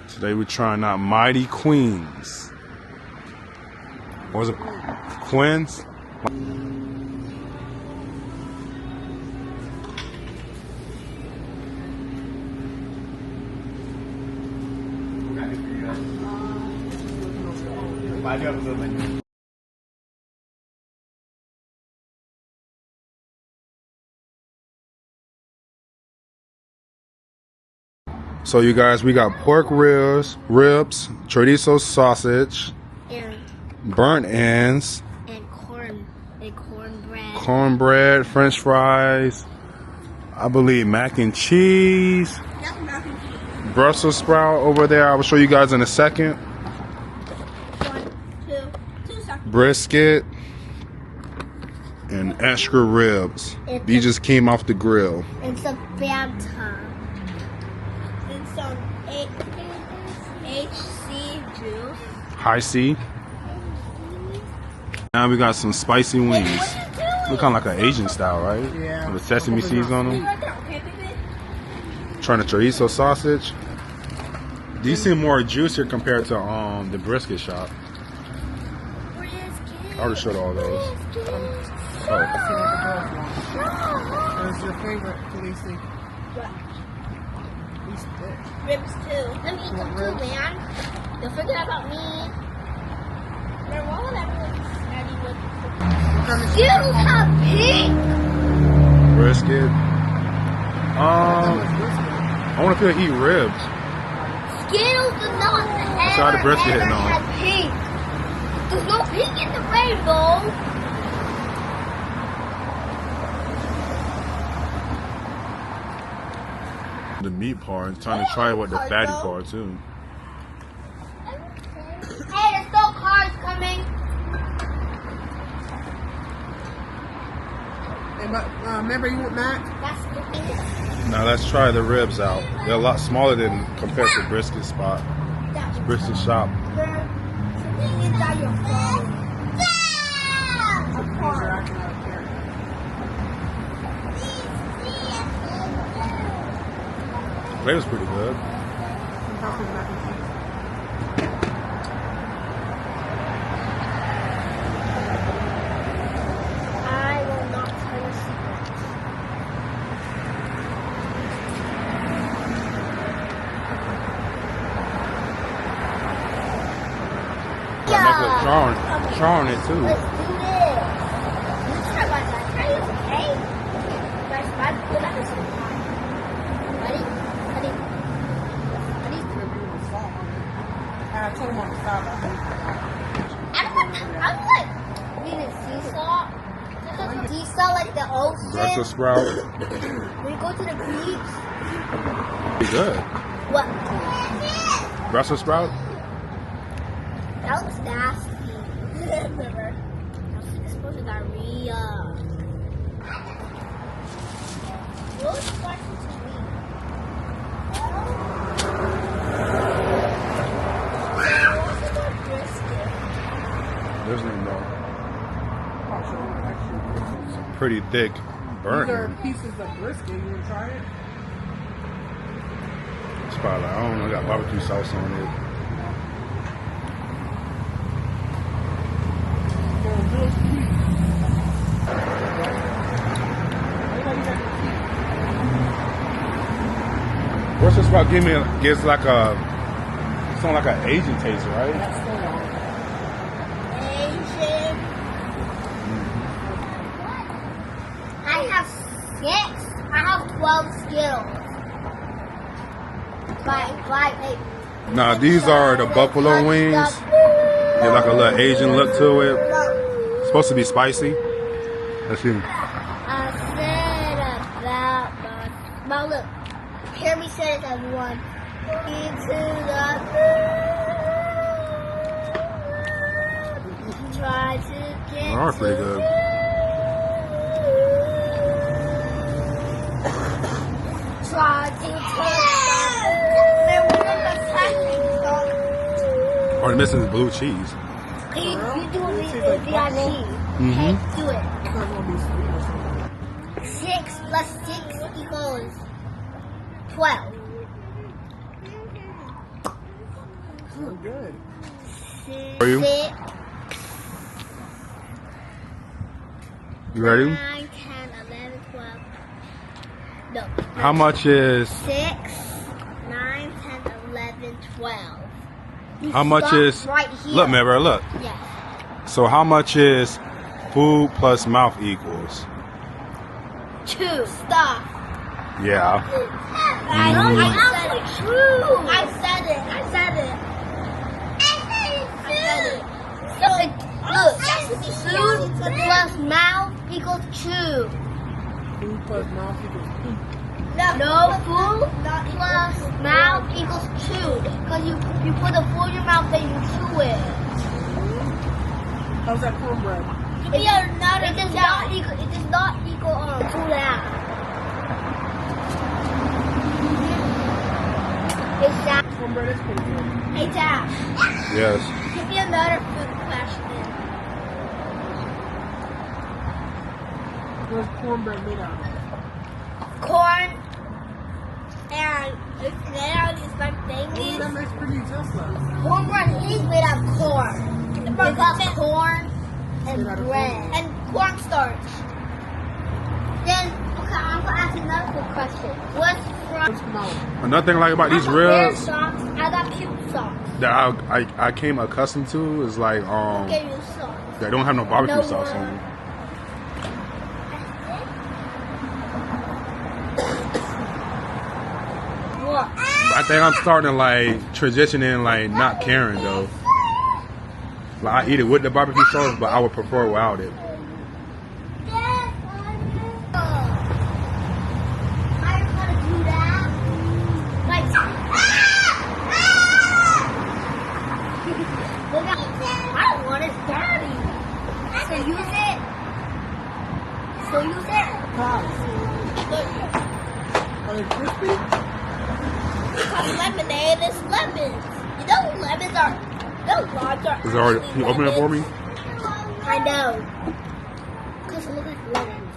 Today we're trying out Mighty Queens. What was it? Quinn's? So you guys, we got pork ribs, chorizo sausage, and burnt ends, and cornbread. Cornbread, French fries, I believe mac and cheese, Brussels sprout over there. I will show you guys in a second. 1, 2 seconds. Brisket and extra ribs. These just came off the grill. And some Fanta. And some HC juice. High C. Now we got some spicy wings. Look kind of like an Asian style, right? Yeah. With sesame seeds on them. Trying the chorizo sausage. These seem more juicier compared to the brisket shop. I already showed all those. What's your favorite? What do you see? What? Ribs too. Let me eat them too, man. Don't forget about me. Skittles have pink. Brisket. I want to feel eat ribs. Skittles does not have. Try the brisket hitting on. Have pink. There's no pink in the rainbow. The meat part. I'm trying to try it with the fatty part too. Hey, there's no cars coming. Remember you want that? That's the thing. Now let's try the ribs out. They're a lot smaller than compared to brisket spot. Brisket shop. Flavor's pretty good. I will not tell you secrets. Trying it too. Let's do this. Let's try one. Try this, okay? Guys, I'm good at this one. Ready? I told him on the side. I'm like eating sea salt. Sea salt like the ocean. Brussels sprout. We go to the beach. Pretty good. What? Brussels sprout. That looks nasty. Remember? That's exposed to diarrhea. What spicy to me? There's no pretty thick burnt. These are pieces of brisket. You want to try it? It's probably like, I don't know, got barbecue sauce on it. What's this about? Gives like a, it's not like an Asian taste, right? Asian. I have 6. I have 12 Skittles. Eight. Now these are the buffalo wings. Get like a little Asian look to it. It's supposed to be spicy. Let's see. I said about my look. Hear me say it, everyone. Into the try to get. They are pretty good. Try to Or the missing is blue cheese. You do it with cheese. Mm-hmm. Do it. 6 plus 6 equals 12. So good. Are you? 6, You ready? 9, 10, 11, 12. No. How much is 6, 9, 10, 11, 12. You how much stop is right here. look, man, bro, look. Yes. So how much is food plus mouth equals? 2. Stop. Yeah. I said it. True. I said it. So look, food plus mouth equals 2. Food plus mouth equals poop. No, food plus mouth equals 2. Because you put the food in your mouth, then you chew it. How's that cornbread? It does not equal 2.5. It's that. Cornbread is pretty good. Hey, Dad. Yes. Give me another food question. What's cornbread made out of? Corn and it's made out of these like That things. makes pretty Tesla. Cornbread is made out of corn. It's got corn and Made out of bread corn. and cornstarch. Then okay, I'm gonna ask another quick question. What's What's from? mouth? Another thing I like about these I got weird ribs socks. I got cute socks. that I came accustomed to is like Who gave you socks? they don't have no barbecue No sauce on one. them. What? I think I'm starting to like transitioning like not caring though. Like I eat it with the barbecue sauce, but I would prefer without it. I don't want it dirty. So use it. So use it. Pies. Are they crispy? Because lemonade is lemons. You know lemons are, those limes are Is it already? actually Can you open it for me? lemons. I know. Because it looks like lemons.